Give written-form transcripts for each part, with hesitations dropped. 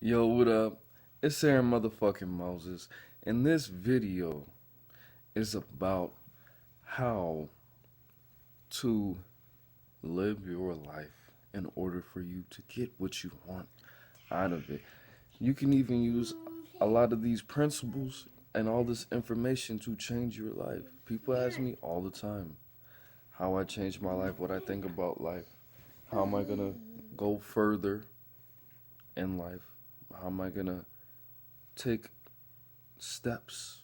Yo, what up? It's AaroniMoses, and this video is about how to live your life in order for you to get what you want out of it. You can even use a lot of these principles and all this information to change your life. People ask me all the time how I change my life, what I think about life, how am I gonna go further in life, how am I gonna take steps.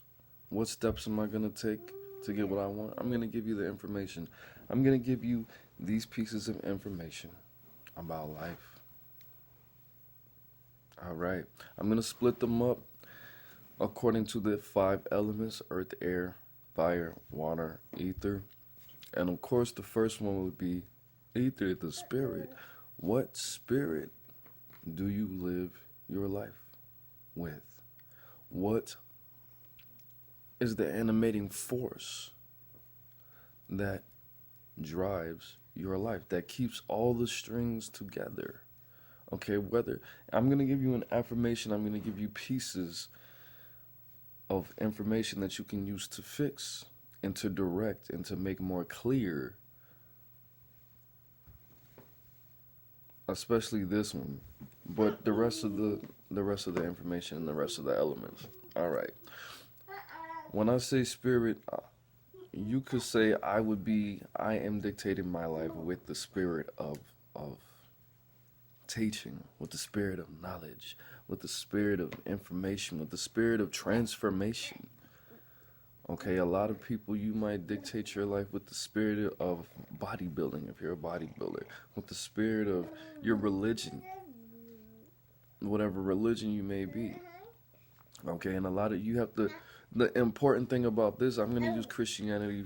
What steps am I going to take to get what I want? I'm going to give you the information. I'm going to give you these pieces of information about life. All right. I'm going to split them up according to the 5 elements: earth, air, fire, water, ether. And of course, the first one would be ether, the spirit. What spirit do you live your life with? What is the animating force that drives your life, that keeps all the strings together? Okay, whether I'm going to give you an affirmation, I'm going to give you pieces of information that you can use to fix and to direct and to make more clear, especially this one, but the rest of the information and the rest of the elements. All right. When I say spirit, you could say I am dictating my life with the spirit of teaching, with the spirit of knowledge, with the spirit of information, with the spirit of transformation. Okay, a lot of people, you might dictate your life with the spirit of bodybuilding, if you're a bodybuilder, with the spirit of your religion, whatever religion you may be. Okay, and a lot of you have to, the important thing about this, I'm going to use Christianity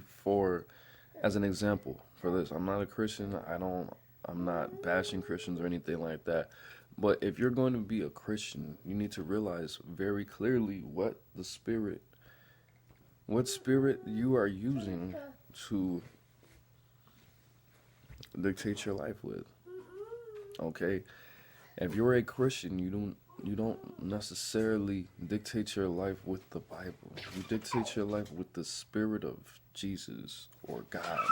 as an example for this. I'm not a Christian. I'm not bashing Christians or anything like that. But if you're going to be a Christian, you need to realize very clearly what spirit you are using to dictate your life with. Okay? If you're a Christian, you don't necessarily dictate your life with the Bible. You dictate your life with the spirit of Jesus or God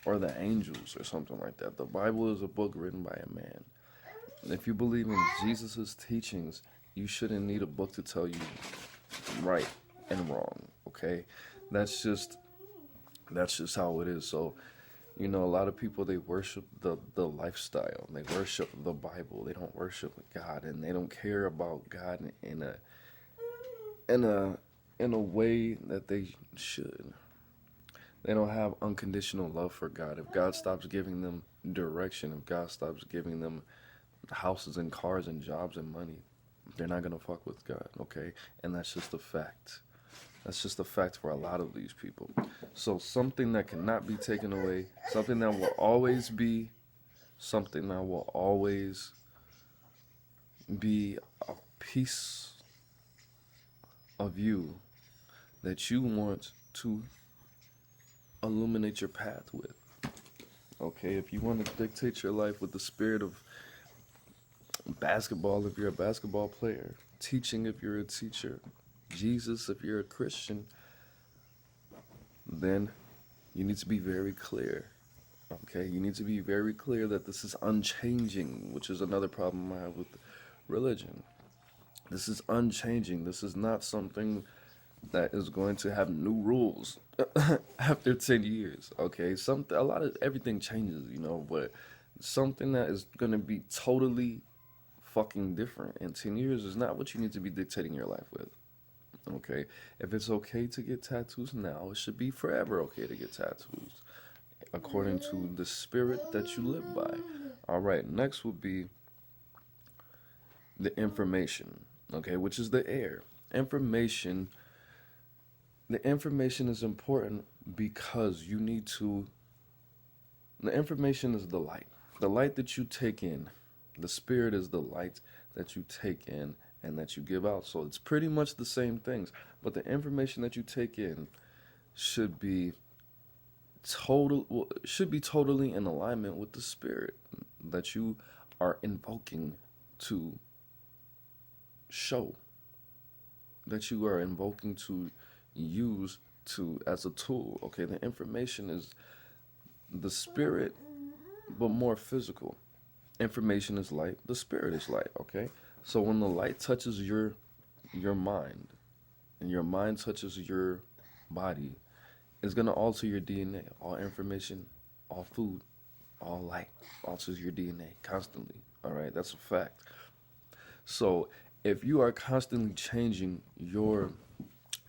or the angels or something like that. The Bible is a book written by a man. If you believe in Jesus' teachings, you shouldn't need a book to tell you right and wrong, okay? That's just how it is. So, you know, a lot of people, they worship the lifestyle. They worship the Bible. They don't worship God, and they don't care about God in a way that they should. They don't have unconditional love for God. If God stops giving them direction, if God stops giving them houses and cars and jobs and money, they're not gonna fuck with God, okay? And that's just a fact. That's just a fact for a lot of these people. So something that cannot be taken away, something that will always be a piece of you that you want to illuminate your path with. Okay, if you want to dictate your life with the spirit of basketball, if you're a basketball player, teaching if you're a teacher, Jesus if you're a Christian, then you need to be very clear. Okay, you need to be very clear that this is unchanging, which is another problem I have with religion. This is unchanging. This is not something that is going to have new rules after 10 years. Okay, everything changes, you know, but something that is going to be totally fucking different in 10 years is not what you need to be dictating your life with. Okay, if it's okay to get tattoos now, it should be forever okay to get tattoos, according to the spirit that you live by. All right, next would be the information, okay, which is the air. The information is important because the information is the light that you take in. The spirit is the light that you take in and that you give out. So it's pretty much the same things, but the information that you take in should be totally in alignment with the spirit that you are invoking to show, that you are invoking to use to as a tool. Okay, the information is the spirit, but more physical. Information is light, the spirit is light. Okay, so when the light touches your mind, and your mind touches your body, it's gonna alter your DNA. All information, all food, all light alters your DNA constantly. All right, that's a fact. So if you are constantly changing your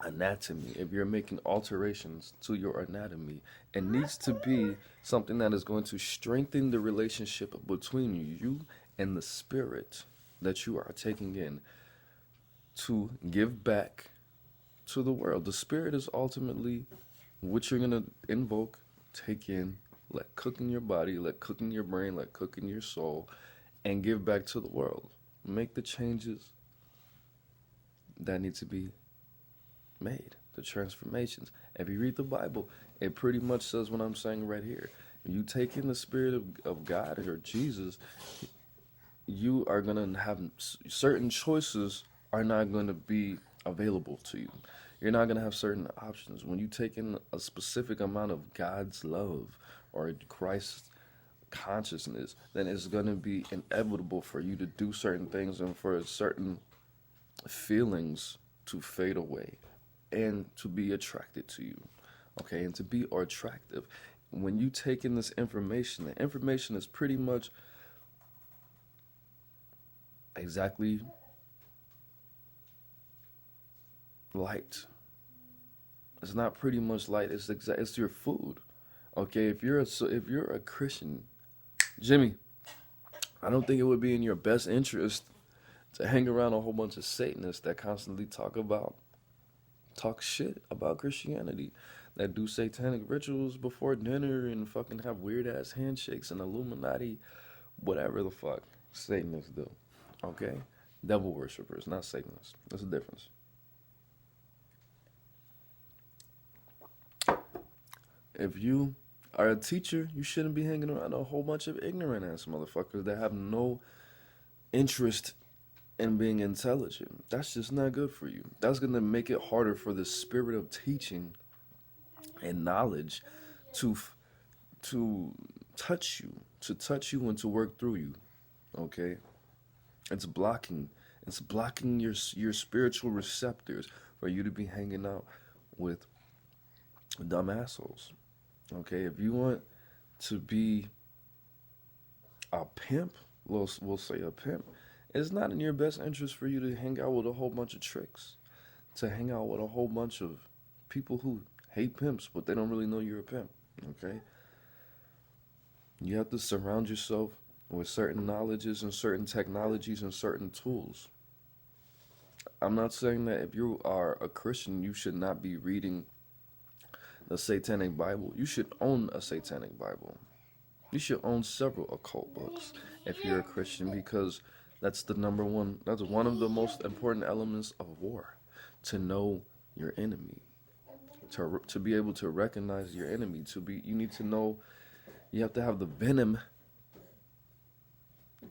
anatomy, if you're making alterations to your anatomy, it needs to be something that is going to strengthen the relationship between you and the spirit that you are taking in to give back to the world. The spirit is ultimately what you're going to invoke, take in, let cook in your body, let cook in your brain, let cook in your soul, and give back to the world. Make the changes that need to be made, the transformations. If you read the Bible, it pretty much says what I'm saying right here. If you take in the spirit of God or Jesus, you are going to have certain choices are not going to be available to you. You're not going to have certain options. When you take in a specific amount of God's love or Christ's consciousness, then it's going to be inevitable for you to do certain things and for certain feelings to fade away and to be attracted to you. Okay, and to be attractive. When you take in this information, the information is pretty much exactly light. It's not pretty much light. It's your food. Okay, if you're a Christian, Jimmy, I don't think it would be in your best interest to hang around a whole bunch of Satanists that constantly talk shit about Christianity, that do satanic rituals before dinner and fucking have weird ass handshakes and Illuminati, whatever the fuck Satanists do. Okay, devil worshippers, not Satanists. There's a difference. If you are a teacher, you shouldn't be hanging around a whole bunch of ignorant ass motherfuckers that have no interest in being intelligent. That's just not good for you. That's going to make it harder for the spirit of teaching and knowledge to touch you, and to work through you. Okay? It's blocking your spiritual receptors for you to be hanging out with dumb assholes. Okay, if you want to be a pimp, we'll say a pimp, it's not in your best interest for you to hang out with a whole bunch of tricks, to hang out with a whole bunch of people who hate pimps, but they don't really know you're a pimp. Okay, you have to surround yourself with certain knowledges and certain technologies and certain tools. I'm not saying that if you are a Christian, you should not be reading the Satanic Bible. You should own a Satanic Bible. You should own several occult books if you're a Christian, because that's one of the most important elements of war, to know your enemy, to be able to recognize your enemy, you need to know, you have to have the venom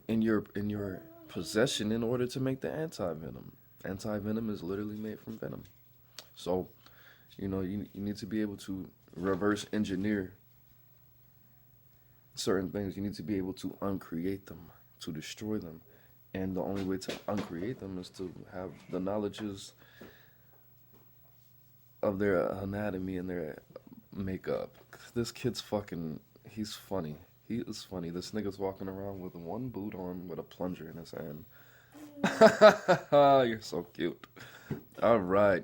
in your possession in order to make the anti-venom. Anti-venom is literally made from venom. So you need to be able to reverse engineer certain things. You need to be able to uncreate them, to destroy them. And the only way to uncreate them is to have the knowledges of their anatomy and their makeup. This kid's he's funny. He is funny. This nigga's walking around with one boot on with a plunger in his hand. You're so cute. All right.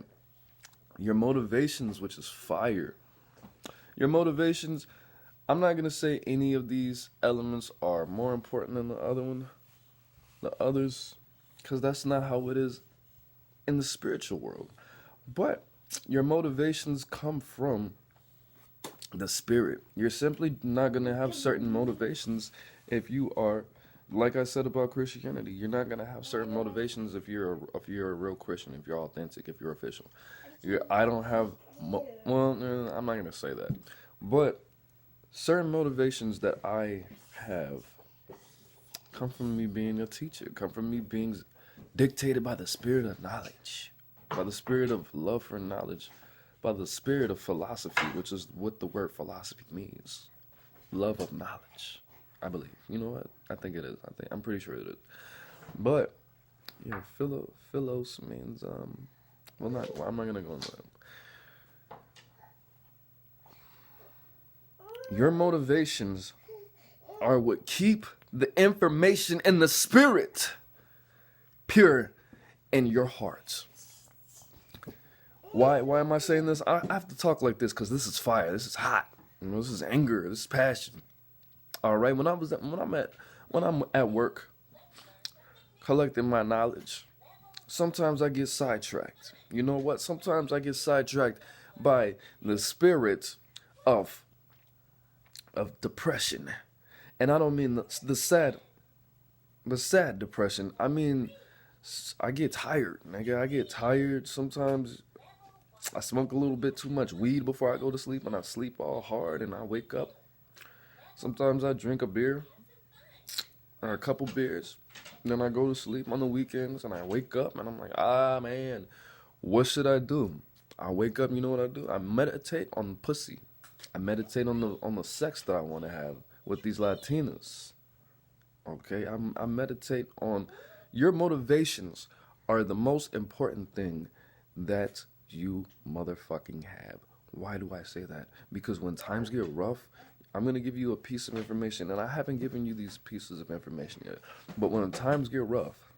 Your motivations, which is fire. Your motivations, I'm not going to say any of these elements are more important than the others, because that's not how it is in the spiritual world. But your motivations come from the spirit. You're simply not going to have certain motivations if you are, like I said about Christianity, you're not going to have certain motivations if you're a real Christian, if you're authentic, if you're official. I don't have, I'm not going to say that. But certain motivations that I have come from me being a teacher, come from me being dictated by the spirit of knowledge, by the spirit of love for knowledge, by the spirit of philosophy, which is what the word philosophy means. Love of knowledge, I believe. You know what? I think it is. I'm pretty sure it is. But yeah, philos means I'm not gonna go into that. Your motivations are what keep the information and the spirit pure in your heart. Why am I saying this? I have to talk like this because this is fire. This is hot. You know, this is anger. This is passion. All right. When I'm at work, collecting my knowledge, sometimes I get sidetracked. You know what? Sometimes I get sidetracked by the spirit of depression. And I don't mean the sad depression. I mean, I get tired, nigga. I get tired. Sometimes I smoke a little bit too much weed before I go to sleep, and I sleep all hard, and I wake up. Sometimes I drink a beer or a couple beers, and then I go to sleep on the weekends, and I wake up, and I'm like, man, what should I do? I wake up, you know what I do? I meditate on pussy. I meditate on the sex that I want to have with these Latinas. Okay, I meditate on your motivations are the most important thing that you motherfucking have. Why do I say that? Because when times get rough, I'm going to give you a piece of information, and I haven't given you these pieces of information yet. But when times get rough,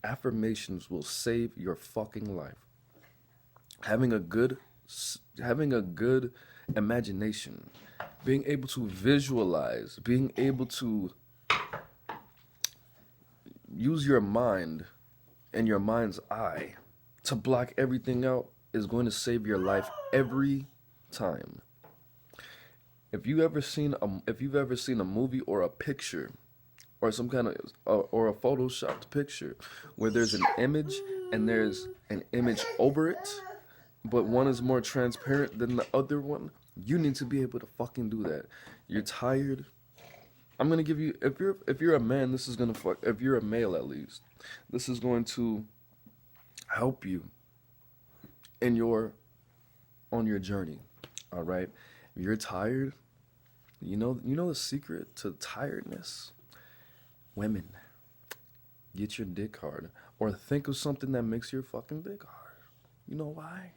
affirmations will save your fucking life. Having a good imagination, being able to visualize, being able to use your mind and your mind's eye to block everything out is going to save your life every time. If you've ever seen a movie or a picture or some kind of or a photoshopped picture where there's an image and there's an image over it, but one is more transparent than the other one, you need to be able to fucking do that. You're tired. I'm gonna give you, if you're a man, this is gonna if you're a male at least, this is going to help you on your journey. All right. If you're tired, you know the secret to tiredness. Women, get your dick hard, or think of something that makes your fucking dick hard. You know why?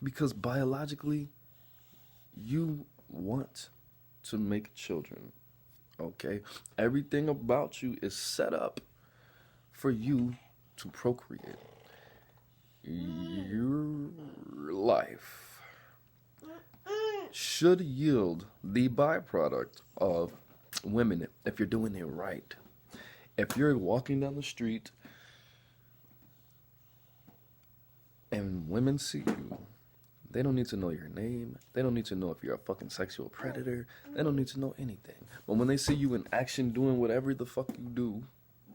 Because biologically, you want to make children. Okay? Everything about you is set up for you to procreate. Your life should yield the byproduct of women if you're doing it right. If you're walking down the street and women see you, they don't need to know your name. They don't need to know if you're a fucking sexual predator. They don't need to know anything. But when they see you in action doing whatever the fuck you do,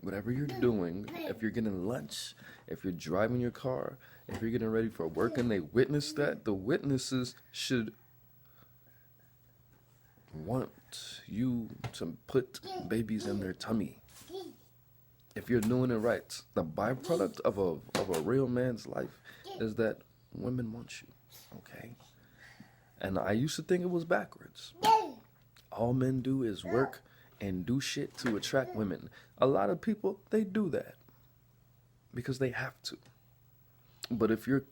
whatever you're doing, if you're getting lunch, if you're driving your car, if you're getting ready for work and they witness that, the witnesses should want you to put babies in their tummy. If you're doing it right, the byproduct of a real man's life is that women want you, okay? And I used to think it was backwards. All men do is work and do shit to attract women. A lot of people, they do that because they have to. But if you're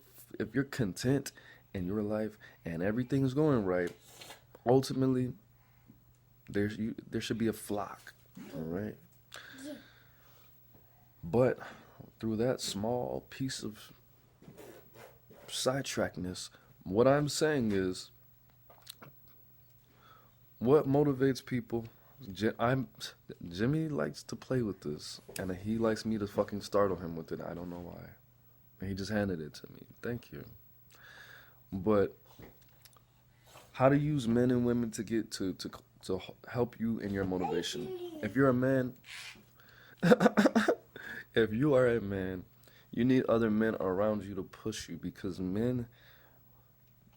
content in your life and everything's going right, ultimately there should be a flock, all right? But through that small piece of sidetrackedness, what I'm saying is, what motivates people, Jimmy likes to play with this, and he likes me to fucking startle him with it. I don't know why. And he just handed it to me. Thank you. But how to use men and women to get to help you in your motivation. If you're a man, if you are a man, you need other men around you to push you, because men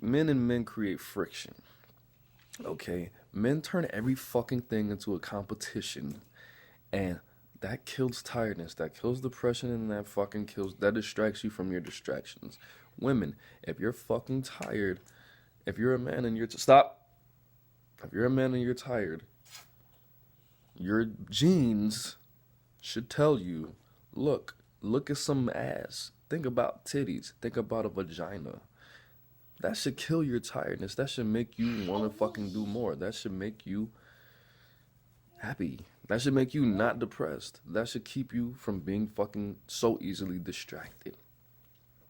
and men create friction. Okay? Men turn every fucking thing into a competition. And that kills tiredness, that kills depression, and that distracts you from your distractions. Women, if you're fucking tired, if you're a man and you're stop. If you're a man and you're tired, your genes should tell you, look at some ass. Think about titties. Think about a vagina. That should kill your tiredness. That should make you want to fucking do more. That should make you happy. That should make you not depressed. That should keep you from being fucking so easily distracted.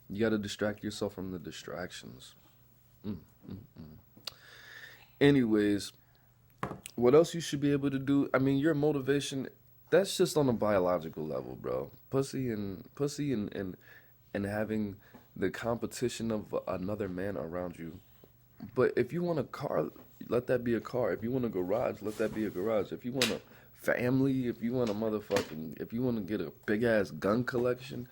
You gotta distract yourself from the distractions. Anyways, what else you should be able to do? I mean, your motivation, that's just on a biological level, bro. Pussy and having the competition of another man around you. But if you want a car, let that be a car. If you want a garage, let that be a garage. If you want a family, if you want to get a big ass gun collection.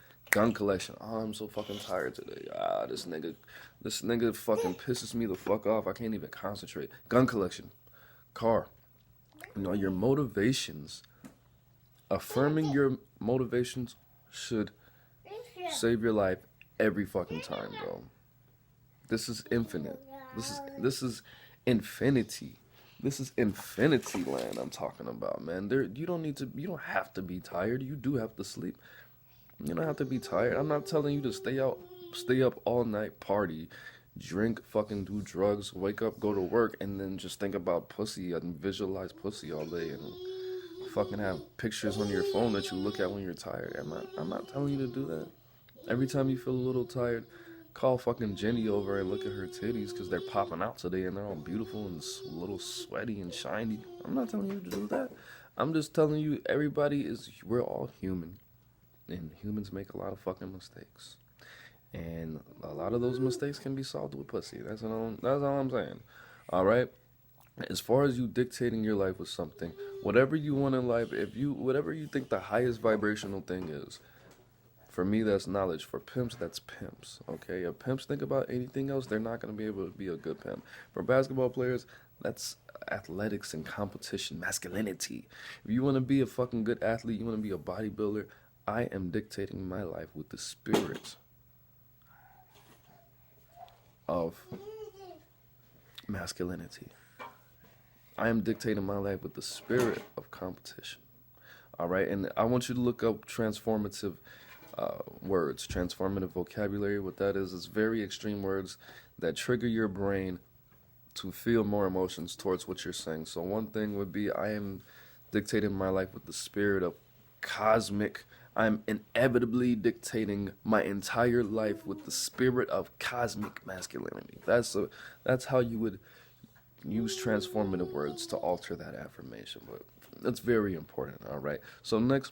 Oh, I'm so fucking tired today. This nigga fucking pisses me the fuck off. I can't even concentrate. Gun collection, car. Your motivations, affirming your motivations should save your life every fucking time, bro. This is infinite. This is infinity. This is infinity land I'm talking about, man. You don't have to be tired. You do have to sleep. You don't have to be tired. I'm not telling you to stay up all night, party, drink, fucking do drugs, wake up, go to work, and then just think about pussy and visualize pussy all day and fucking have pictures on your phone that you look at when you're tired. I'm not telling you to do that. Every time you feel a little tired, call fucking Jenny over and look at her titties because they're popping out today and they're all beautiful and a little sweaty and shiny. I'm not telling you to do that. I'm just telling you we're all human. And humans make a lot of fucking mistakes. And a lot of those mistakes can be solved with pussy. That's all I'm saying. All right? As far as you dictating your life with something, whatever you want in life, whatever you think the highest vibrational thing is, for me, that's knowledge. For pimps, that's pimps. Okay? If pimps think about anything else, they're not going to be able to be a good pimp. For basketball players, that's athletics and competition, masculinity. If you want to be a fucking good athlete, you want to be a bodybuilder, I am dictating my life with the spirit of masculinity. I am dictating my life with the spirit of competition. All right? And I want you to look up transformative words, transformative vocabulary. What that is very extreme words that trigger your brain to feel more emotions towards what you're saying. So one thing would be, I am dictating my life with the spirit of cosmic. I'm inevitably dictating my entire life with the spirit of cosmic masculinity. That's how you would use transformative words to alter that affirmation. But that's very important, all right? So next,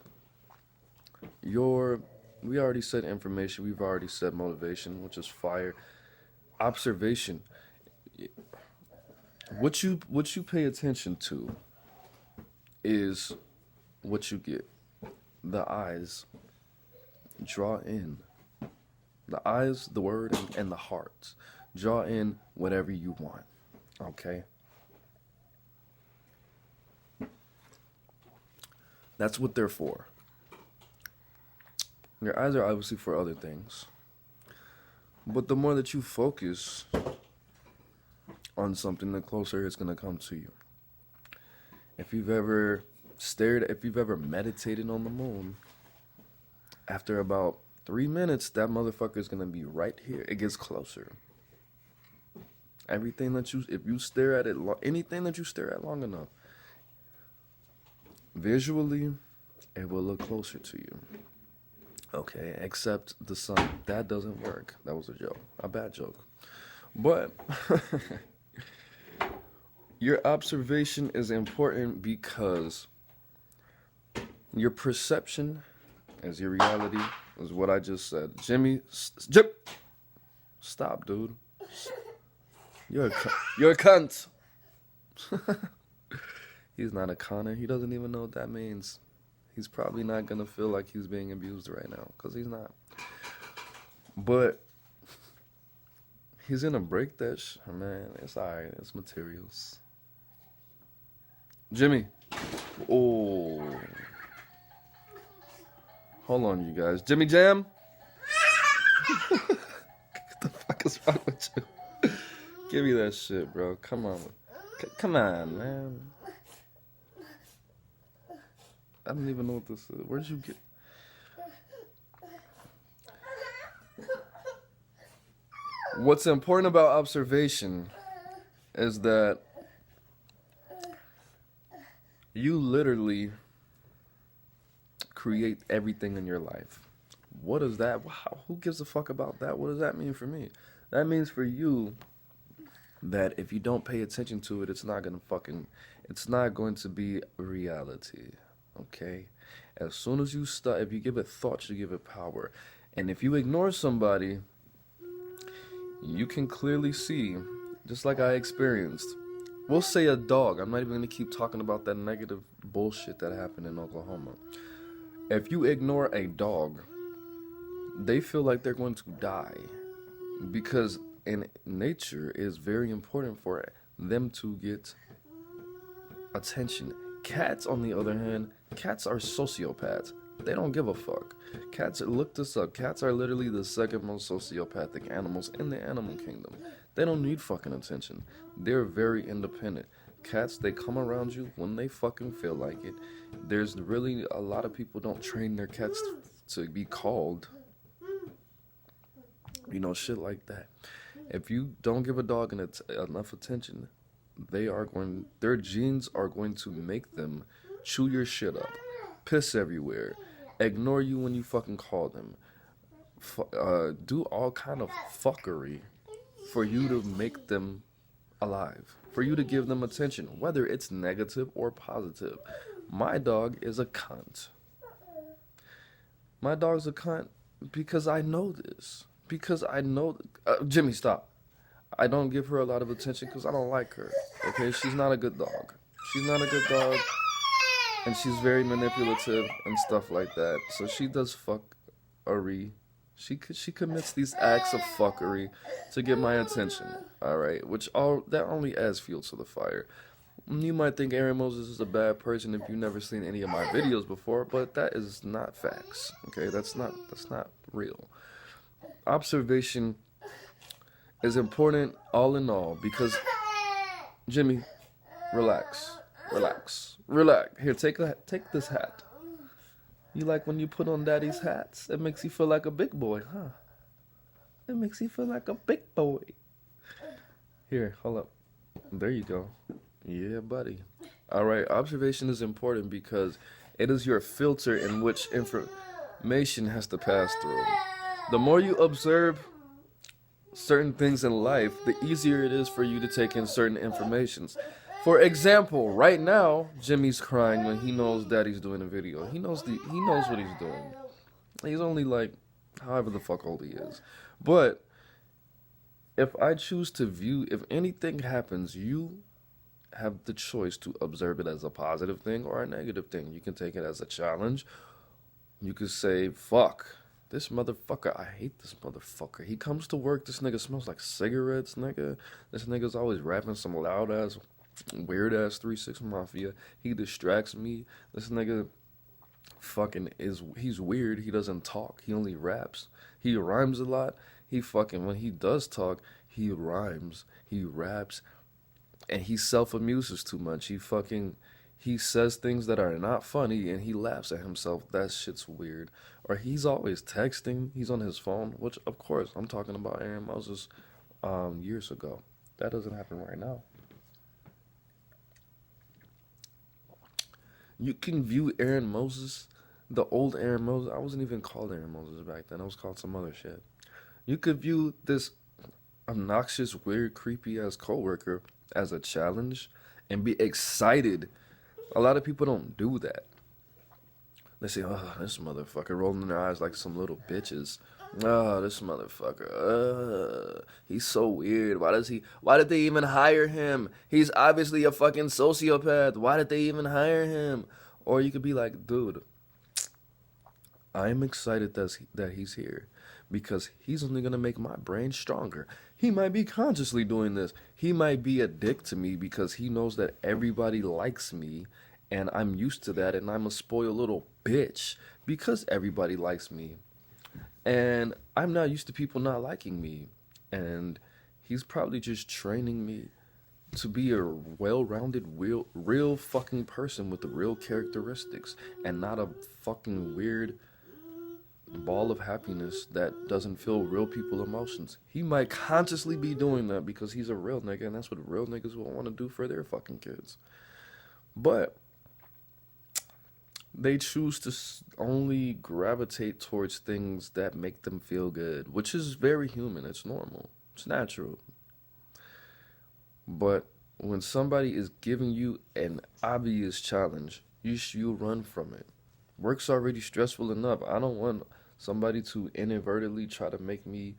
we already said information. We've already said motivation, which is fire. Observation. What you pay attention to is what you get. The eyes draw in. The eyes, the word, and the heart draw in whatever you want. Okay? That's what they're for. Your eyes are obviously for other things. But the more that you focus on something, the closer it's going to come to you. If you've ever meditated on the moon, after about 3 minutes, that motherfucker is gonna be right here. It gets closer. If you stare at it, anything that you stare at long enough, visually, it will look closer to you. Okay, except the sun. That doesn't work. That was a joke, a bad joke. But your observation is important because your perception as your reality is what I just said. Jimmy, stop, dude. You're a cunt. He's not a conner. He doesn't even know what that means. He's probably not going to feel like he's being abused right now, because he's not. But he's going to break that man, it's alright. It's materials. Jimmy. Oh. Hold on, you guys. Jimmy Jam? What the fuck is wrong with you? Give me that shit, bro. Come on. Come on, man. I don't even know what this is. Where'd you get... What's important about observation is that you literally create everything in your life. What is that? Wow, who gives a fuck about that? What does that mean for me? That means for you that if you don't pay attention to it, it's not going to be reality. Okay? As soon as you start, if you give it thought, you give it power. And if you ignore somebody, you can clearly see, just like I experienced. We'll say a dog. I'm not even going to keep talking about that negative bullshit that happened in Oklahoma. If you ignore a dog, they feel like they're going to die. Because in nature, it is very important for them to get attention. Cats, on the other hand, cats are sociopaths. They don't give a fuck. Cats, look this up. Cats are literally the second most sociopathic animals in the animal kingdom. They don't need fucking attention. They're very independent. Cats, they come around you when they fucking feel like it. There's really a lot of people don't train their cats to be called. You know, shit like that. If you don't give a dog enough attention, their genes are going to make them chew your shit up, piss everywhere, ignore you when you fucking call them, do all kind of fuckery for you to make them alive, for you to give them attention, whether it's negative or positive. My dog is a cunt. My dog's a cunt because I know this. Because I know... Jimmy, stop. I don't give her a lot of attention because I don't like her. Okay? She's not a good dog. She's not a good dog. And she's very manipulative and stuff like that. So she does fuckery. She commits these acts of fuckery to get my attention. Alright? That only adds fuel to the fire. You might think AaroniMoses is a bad person if you've never seen any of my videos before, but that is not facts. Okay? That's not real. Observation is important all in all because... Jimmy, relax. Here, take this hat. You like when you put on daddy's hats? It makes you feel like a big boy, huh? It makes you feel like a big boy. Here, hold up. There you go. Yeah, buddy. All right, observation is important because it is your filter in which information has to pass through. The more you observe certain things in life, the easier it is for you to take in certain informations. For example, right now, Jimmy's crying when he knows Daddy's doing a video. He knows what he's doing. He's only like, however the fuck old he is. But if I choose to view, if anything happens, you have the choice to observe it as a positive thing or a negative thing. You can take it as a challenge. You could say, fuck. This motherfucker, I hate this motherfucker. He comes to work, this nigga smells like cigarettes, nigga. This nigga's always rapping some loud-ass, weird-ass 3-6 Mafia. He distracts me. This nigga he's weird. He doesn't talk. He only raps. He rhymes a lot. When he does talk, he rhymes. He raps. And he self-amuses too much. He says things that are not funny and he laughs at himself. That shit's weird. Or he's always texting. He's on his phone, which, of course, I'm talking about AaroniMoses years ago. That doesn't happen right now. You can view AaroniMoses, the old AaroniMoses. I wasn't even called AaroniMoses back then. I was called some other shit. You could view this obnoxious, weird, creepy-ass coworker as a challenge and be excited. A lot of people don't do that. They say, oh, this motherfucker, rolling their eyes like some little bitches. Oh, this motherfucker. He's so weird. Why did they even hire him? He's obviously a fucking sociopath. Why did they even hire him? Or you could be like, dude, I'm excited that he's here because he's only going to make my brain stronger. He might be consciously doing this. He might be a dick to me because he knows that everybody likes me and I'm used to that and I'm a spoiled little bitch because everybody likes me. And I'm not used to people not liking me. And he's probably just training me to be a well-rounded, real fucking person with the real characteristics and not a fucking weird ball of happiness that doesn't feel real people emotions. He might consciously be doing that because he's a real nigga and that's what real niggas will want to do for their fucking kids. But they choose to only gravitate towards things that make them feel good, which is very human. It's normal. It's natural. But when somebody is giving you an obvious challenge, you run from it. Work's already stressful enough. I don't want somebody to inadvertently try to make me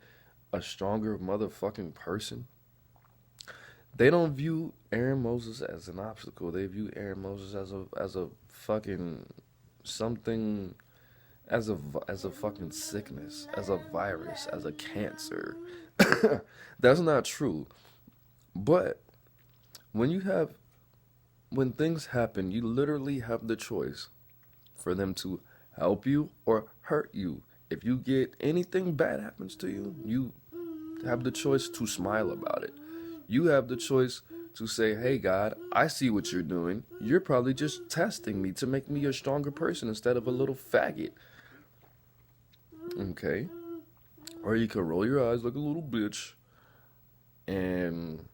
a stronger motherfucking person. They don't view AaroniMoses as an obstacle. They view AaroniMoses as a fucking something, as a fucking sickness, as a virus, as a cancer. That's not true. But when things happen, you literally have the choice for them to help you or hurt you. If you get anything bad happens to you, you have the choice to smile about it. You have the choice to say, hey, God, I see what you're doing. You're probably just testing me to make me a stronger person instead of a little faggot. Okay? Or you can roll your eyes like a little bitch and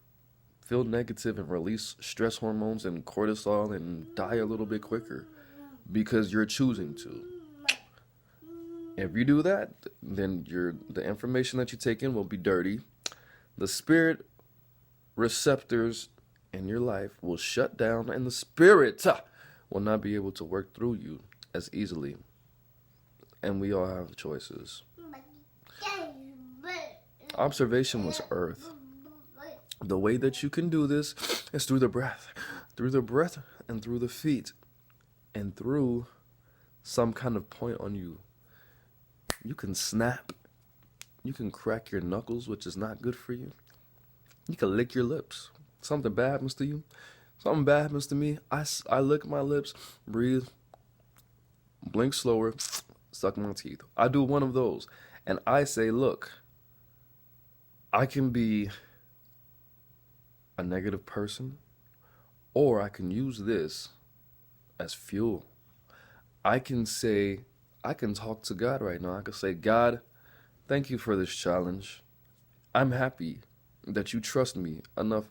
feel negative and release stress hormones and cortisol and die a little bit quicker because you're choosing to. If you do that, then the information that you take in will be dirty. The spirit receptors in your life will shut down and the spirit will not be able to work through you as easily. And we all have choices. Observation was earth. The way that you can do this is through the breath and through the feet and through some kind of point on you. You can snap. You can crack your knuckles, which is not good for you. You can lick your lips. Something bad happens to you. Something bad happens to me. I lick my lips, breathe, blink slower, suck my teeth. I do one of those. And I say, look, I can be a negative person, or I can use this as fuel. I can talk to God right now. I can say, God, thank you for this challenge. I'm happy that you trust me enough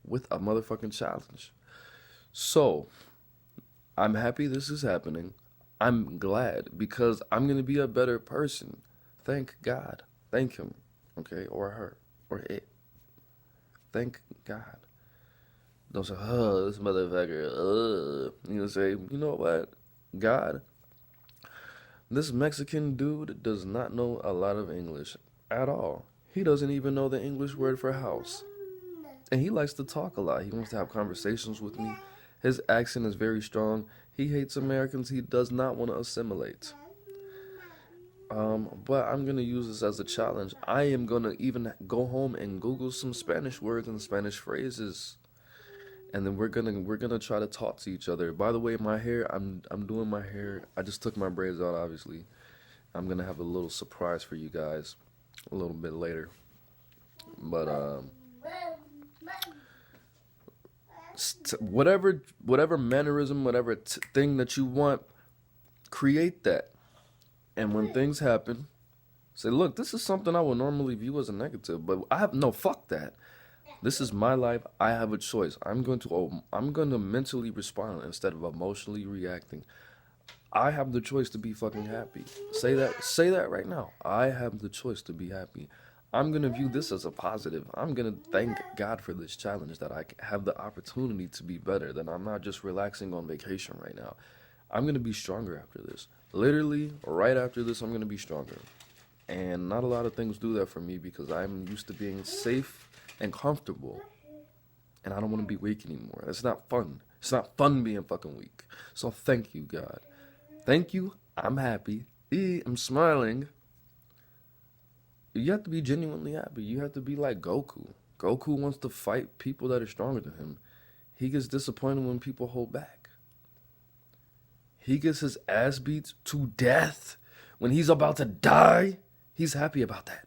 with a motherfucking challenge. So, I'm happy this is happening. I'm glad because I'm going to be a better person. Thank God. Thank him. Okay? Or her. Or it. Thank God. Don't say, oh, this motherfucker. You say, you know what? God, this Mexican dude does not know a lot of English at all. He doesn't even know the English word for house. And he likes to talk a lot. He wants to have conversations with me. His accent is very strong. He hates Americans. He does not want to assimilate. But I'm going to use this as a challenge. I am going to even go home and Google some Spanish words and Spanish phrases. And then we're gonna try to talk to each other. By the way, my hair, I'm doing my hair. I just took my braids out, obviously. I'm gonna have a little surprise for you guys a little bit later. But whatever mannerism, whatever thing that you want, create that. And when things happen, say, look, this is something I would normally view as a negative, but fuck that. This is my life. I have a choice. I'm going to mentally respond instead of emotionally reacting. I have the choice to be fucking happy. Say that right now. I have the choice to be happy. I'm going to view this as a positive. I'm going to thank God for this challenge that I have the opportunity to be better, that I'm not just relaxing on vacation right now. I'm going to be stronger after this. Literally, right after this, I'm going to be stronger. And not a lot of things do that for me because I'm used to being safe and comfortable, and I don't want to be weak anymore. It's not fun. It's not fun being fucking weak. So thank you, God. Thank you. I'm happy. I'm smiling. You have to be genuinely happy. You have to be like Goku. Goku wants to fight people that are stronger than him. He gets disappointed when people hold back. he gets his ass beat to death when he's about to die, he's happy about that.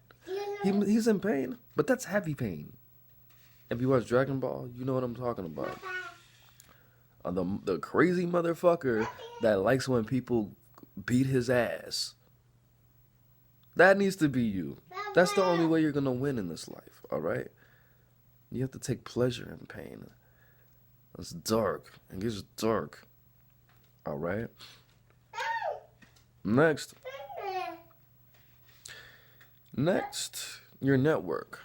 He's in pain, but that's happy pain. If you watch Dragon Ball, you know what I'm talking about. The crazy motherfucker that likes when people beat his ass. That needs to be you. That's the only way you're going to win in this life, all right? You have to take pleasure in pain. It's dark. It gets dark. All right? Next, your network.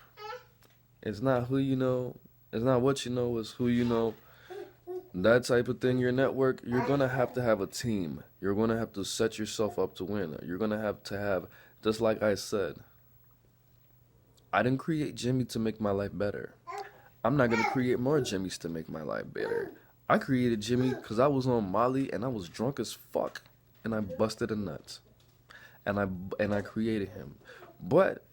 It's not who you know. It's not what you know. It's who you know. That type of thing, your network, you're going to have a team. You're going to have to set yourself up to win. You're going to have, just like I said, I didn't create Jimmy to make my life better. I'm not going to create more Jimmys to make my life better. I created Jimmy because I was on Molly and I was drunk as fuck and I busted a nut. And I created him. But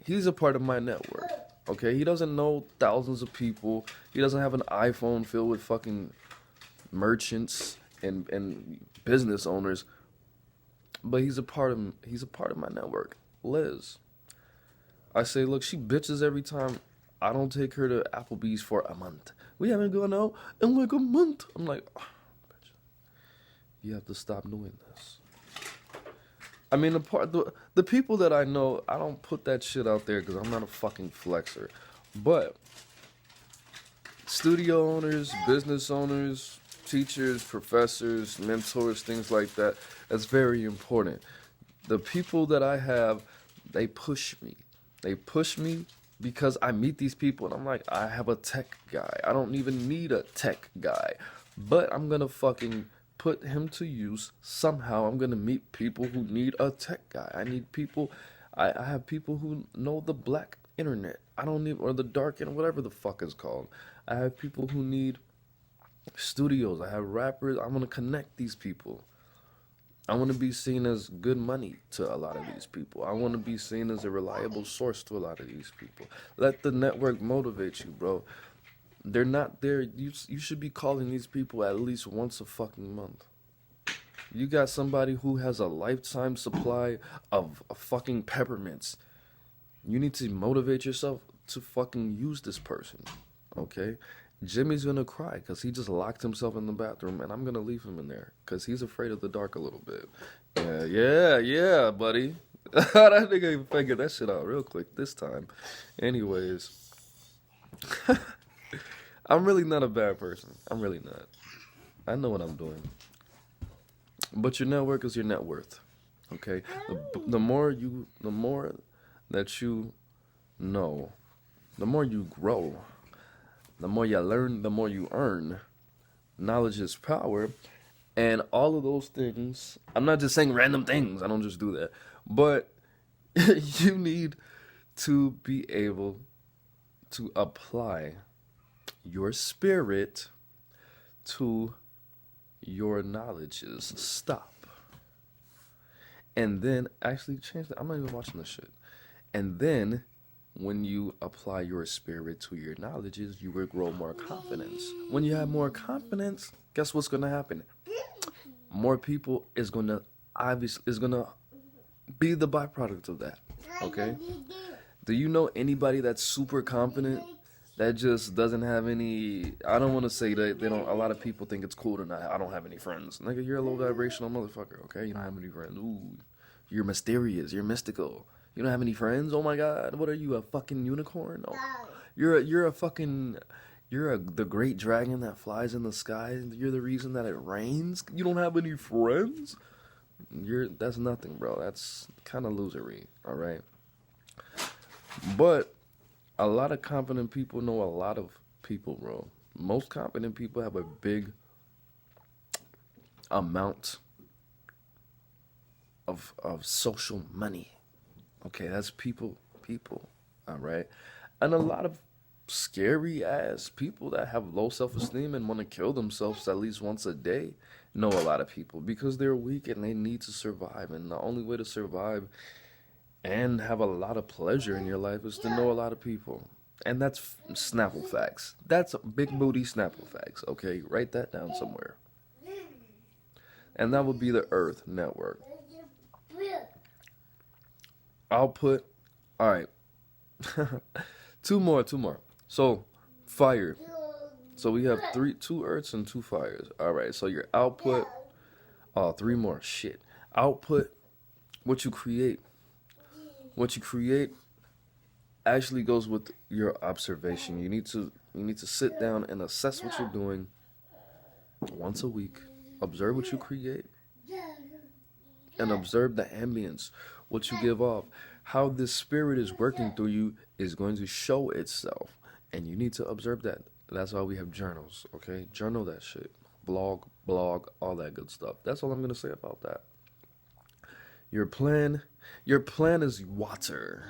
he's a part of my network. Okay, he doesn't know thousands of people. He doesn't have an iPhone filled with fucking merchants and business owners. But he's a part of my network. Liz. I say, look, she bitches every time I don't take her to Applebee's for a month. We haven't gone out in like a month. I'm like, oh, bitch, you have to stop doing this. I mean, the people that I know, I don't put that shit out there because I'm not a fucking flexer. But studio owners, business owners, teachers, professors, mentors, things like that, that's very important. The people that I have, they push me. They push me because I meet these people and I'm like, I have a tech guy. I don't even need a tech guy. But I'm going to fucking put him to use somehow. I'm going to meet people who need a tech guy. I need people. I have people who know the black internet. I don't need, or the dark internet, whatever the fuck it's called. I have people who need studios. I have rappers. I'm going to connect these people. I want to be seen as good money to a lot of these people. I want to be seen as a reliable source to a lot of these people. Let the network motivate you, bro. They're not there. You should be calling these people at least once a fucking month. You got somebody who has a lifetime supply of fucking peppermints. You need to motivate yourself to fucking use this person, okay? Jimmy's gonna cry because he just locked himself in the bathroom, and I'm gonna leave him in there because he's afraid of the dark a little bit. Yeah, buddy. That nigga figured that shit out real quick this time. Anyways, I'm really not a bad person. I'm really not. I know what I'm doing. But your network is your net worth. Okay? The more that you know, the more you grow. The more you learn, the more you earn. Knowledge is power. And all of those things, I'm not just saying random things. I don't just do that. But you need to be able to apply your spirit to your knowledges. Stop. And then actually change that. I'm not even watching this shit. And then when you apply your spirit to your knowledges, you will grow more confidence. When you have more confidence, guess what's going to happen? More people is going to be the byproduct of that. Okay? Do you know anybody that's super confident that just doesn't have any? I don't want to say that they don't. A lot of people think it's cool to not. I don't have any friends. Nigga, you're a low vibrational motherfucker. Okay? You don't have any friends. Ooh, you're mysterious. You're mystical. You don't have any friends? Oh my God! What are you, a fucking unicorn? Oh, you're the great dragon that flies in the sky. You're the reason that it rains. You don't have any friends? That's nothing, bro. That's kind of losery. All right. But a lot of confident people know a lot of people, bro. Most confident people have a big amount of social money. Okay, that's people, all right? And a lot of scary ass people that have low self-esteem and want to kill themselves at least once a day know a lot of people because they're weak and they need to survive. And the only way to survive and have a lot of pleasure in your life is to know a lot of people. And that's Snapple facts. That's big booty Snapple facts, okay? Write that down somewhere. and that would be the Earth network. Output, all right. two more. So, fire. So we have two Earths and 2 fires. All right. So your output, 3 more. Shit. Output, what you create. What you create actually goes with your observation. You need to sit down and assess what you're doing once a week. Observe what you create and observe the ambience, what you give off. How this spirit is working through you is going to show itself, and you need to observe that. That's why we have journals, okay? Journal that shit. Blog, all that good stuff. That's all I'm going to say about that. Your plan is water.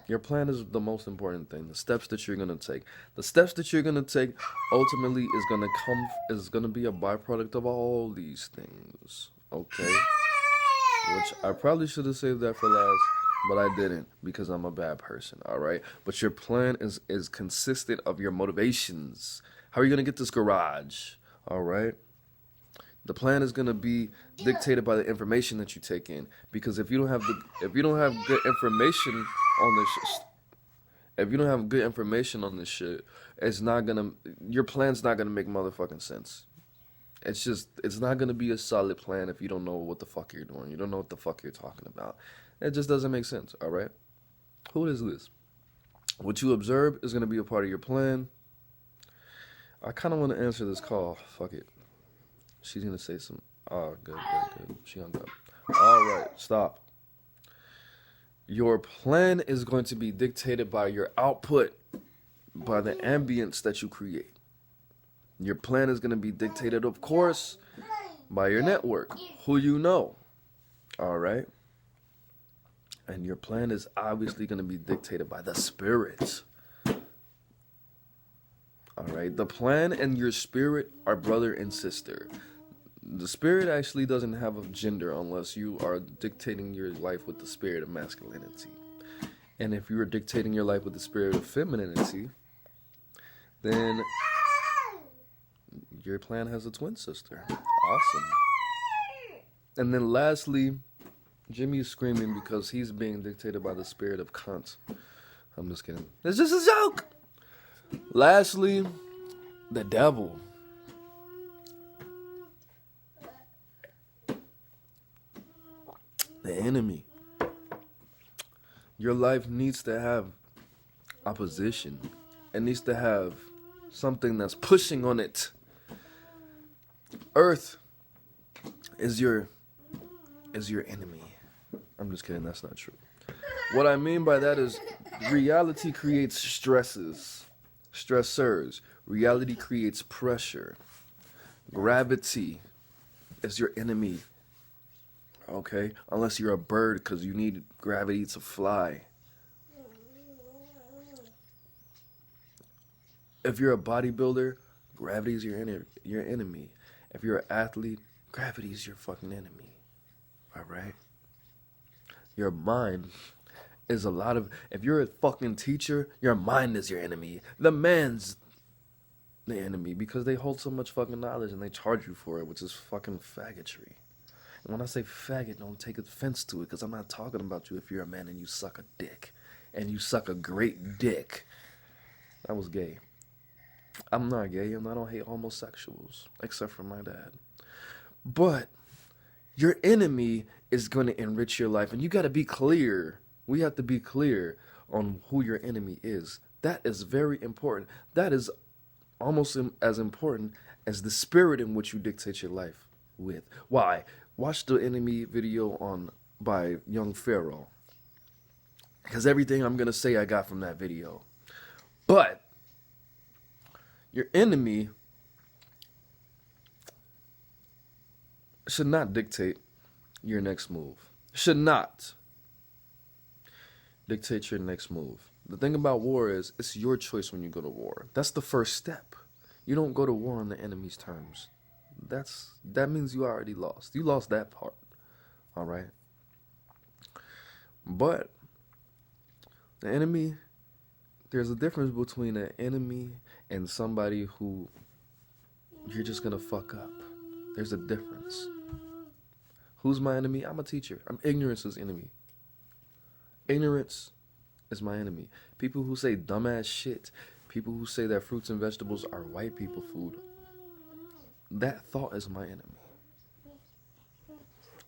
Your plan is the most important thing. The steps that you're going to take. The steps that you're going to take ultimately is going to be a byproduct of all these things, okay? Which I probably should have saved that for last, but I didn't because I'm a bad person, all right? But your plan is consistent of your motivations. How are you going to get this garage, all right? The plan is going to be dictated by the information that you take in, because if you don't have good information on this shit, your plan's not going to make motherfucking sense. It's not going to be a solid plan if you don't know what the fuck you're doing. You don't know what the fuck you're talking about. It just doesn't make sense, all right? Who is this? What you observe is going to be a part of your plan. I kind of want to answer this call. Fuck it. She's going to say some... Oh, good. She hung up. All right, stop. Your plan is going to be dictated by your output, by the ambience that you create. Your plan is going to be dictated, of course, by your network, who you know. All right? And your plan is obviously going to be dictated by the spirit. All right? The plan and your spirit are brother and sister. The spirit actually doesn't have a gender unless you are dictating your life with the spirit of masculinity. And if you are dictating your life with the spirit of femininity, then your plan has a twin sister. Awesome. And then lastly, Jimmy's screaming because he's being dictated by the spirit of cunt. I'm just kidding. It's just a joke. Lastly, the devil. The enemy. Your life needs to have opposition. It needs to have something that's pushing on it. Earth is your enemy. I'm just kidding, that's not true. What I mean by that is reality creates stressors. Reality creates pressure. Gravity is your enemy. Okay? Unless you're a bird, because you need gravity to fly. If you're a bodybuilder, gravity is your enemy. If you're an athlete, gravity is your fucking enemy. All right? Your mind is if you're a fucking teacher, your mind is your enemy. The man's the enemy because they hold so much fucking knowledge and they charge you for it, which is fucking faggotry. And when I say faggot, don't take offense to it, because I'm not talking about you if you're a man and you suck a dick. And you suck a great dick. That was gay. I'm not gay and I don't hate homosexuals, except for my dad. But your enemy is going to enrich your life, and you got to be clear. We have to be clear on who your enemy is. That is very important. That is almost as important as the spirit in which you dictate your life with. Why? Watch the enemy video by Young Pharaoh, because everything I'm going to say I got from that video. But your enemy should not dictate your next move. Should not dictate your next move. The thing about war is it's your choice when you go to war. That's the first step. You don't go to war on the enemy's terms. That means you already lost. You lost that part. All right? But the enemy, there's a difference between an enemy and somebody who you're just going to fuck up. There's a difference. Who's my enemy? I'm a teacher. I'm ignorance's enemy. Ignorance is my enemy. People who say dumbass shit, people who say that fruits and vegetables are white people food, that thought is my enemy.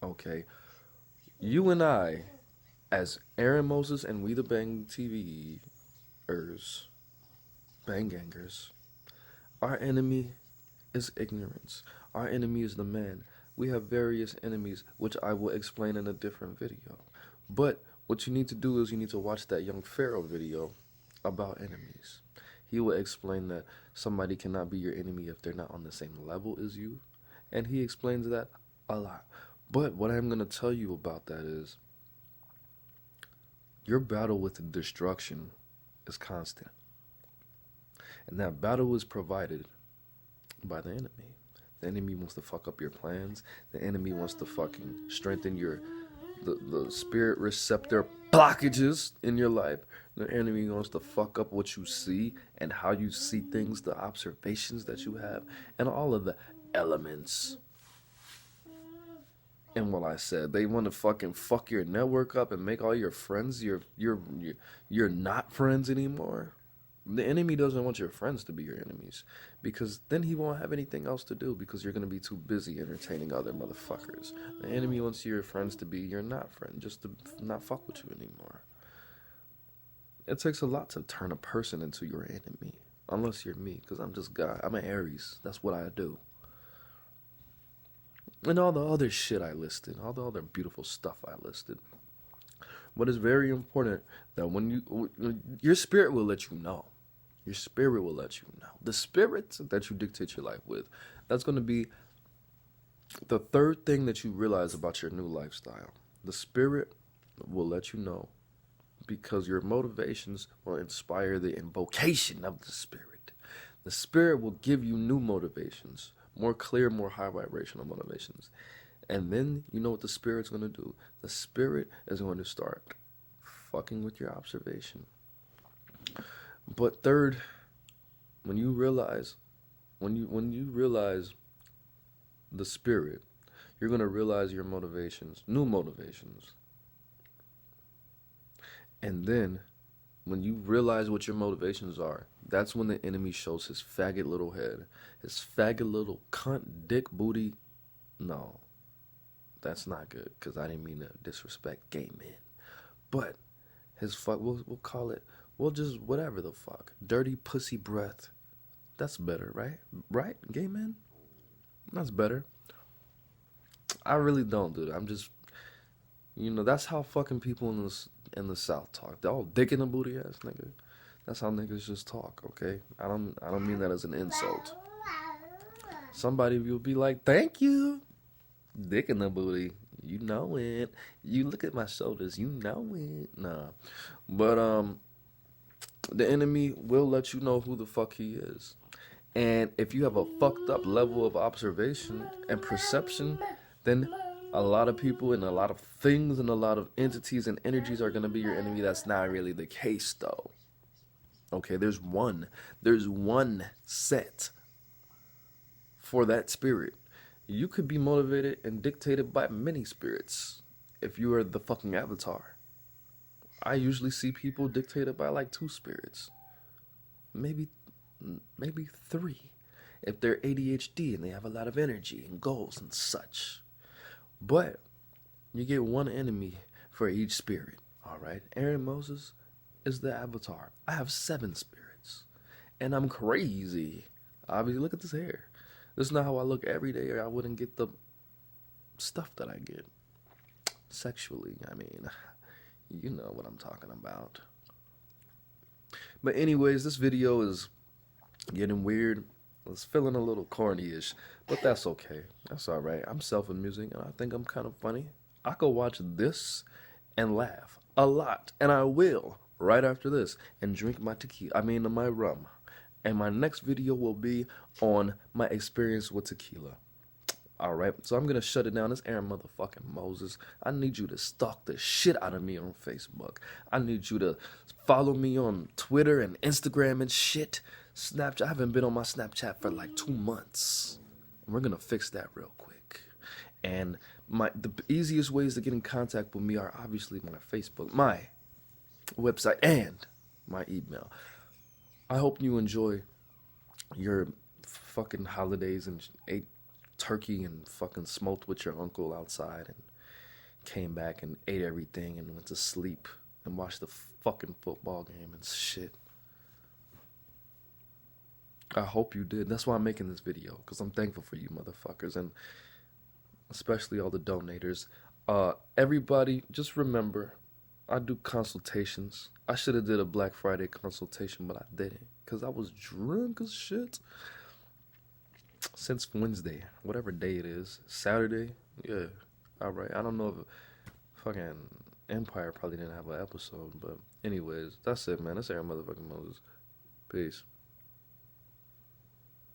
Okay, you and I, as AaroniMoses and We the Bang TVers, bang gangers, our enemy is ignorance. Our enemy is the man. We have various enemies, which I will explain in a different video. But what you need to do is you need to watch that Young Pharaoh video about enemies. He will explain that somebody cannot be your enemy if they're not on the same level as you. And he explains that a lot. But what I'm going to tell you about that is your battle with destruction is constant. And that battle is provided by the enemy. The enemy wants to fuck up your plans. The enemy wants to fucking strengthen the spirit receptor blockages in your life. The enemy wants to fuck up what you see and how you see things, the observations that you have, and all of the elements. And what I said, they want to fucking fuck your network up and make all your friends you're not friends anymore. The enemy doesn't want your friends to be your enemies, because then he won't have anything else to do, because you're going to be too busy entertaining other motherfuckers. The enemy wants your friends to be your not friend, just to not fuck with you anymore. It takes a lot to turn a person into your enemy, unless you're me, because I'm just God. I'm an Aries. That's what I do. And all the other shit I listed, all the other beautiful stuff I listed. What is very important, that when your spirit will let you know. Your spirit will let you know. The spirit that you dictate your life with, that's going to be the third thing that you realize about your new lifestyle. The spirit will let you know, because your motivations will inspire the invocation of the spirit. The spirit will give you new motivations, more clear, more high vibrational motivations. And then you know what the spirit's going to do. The spirit is going to start fucking with your observation. But third, when you realize the spirit, you're going to realize your motivations, new motivations. And then when you realize what your motivations are, that's when the enemy shows his faggot little head, his faggot little cunt dick booty. No, that's not good, because I didn't mean to disrespect gay men. But his fuck, we'll call it, well, just whatever the fuck. Dirty pussy breath. That's better, right? Right, gay men? That's better. I really don't, dude. I'm just, that's how fucking people in the South talk. They're all dick in the booty ass nigga. That's how niggas just talk, okay? I don't mean that as an insult. Somebody will be like, thank you. Dick in the booty. You know it. You look at my shoulders. You know it. Nah. But, the enemy will let you know who the fuck he is. And if you have a fucked up level of observation and perception, then a lot of people and a lot of things and a lot of entities and energies are going to be your enemy. That's not really the case, though. Okay, there's one set for that spirit. You could be motivated and dictated by many spirits if you are the fucking avatar. I usually see people dictated by like 2 spirits. Maybe 3. If they're ADHD and they have a lot of energy and goals and such. But you get one enemy for each spirit. Alright? AaroniMoses is the avatar. I have 7 spirits. And I'm crazy. Obviously, look at this hair. This is not how I look every day, or I wouldn't get the stuff that I get. Sexually, I mean, you know what I'm talking about. But anyways, this video is getting weird. It's feeling a little corny-ish, but that's okay. That's all right. I'm self-amusing, and I think I'm kind of funny. I could watch this and laugh a lot, and I will right after this, and drink my my rum. And my next video will be on my experience with tequila. Alright, so I'm going to shut it down. It's AaroniMoses. I need you to stalk the shit out of me on Facebook. I need you to follow me on Twitter and Instagram and shit. Snapchat. I haven't been on my Snapchat for like 2 months. We're going to fix that real quick. And The easiest ways to get in contact with me are obviously my Facebook, my website, and my email. I hope you enjoy your fucking holidays and ate turkey and fucking smoked with your uncle outside and came back and ate everything and went to sleep and watched the fucking football game and shit. I hope you did. That's why I'm making this video, because I'm thankful for you motherfuckers, and especially all the donators. Everybody, just remember, I do consultations. I should have did a Black Friday consultation, but I didn't, because I was drunk as shit. Since Wednesday, whatever day it is, Saturday, yeah, alright. I don't know if fucking Empire probably didn't have an episode, but anyways, that's it, man. That's AaroniMoses. Peace.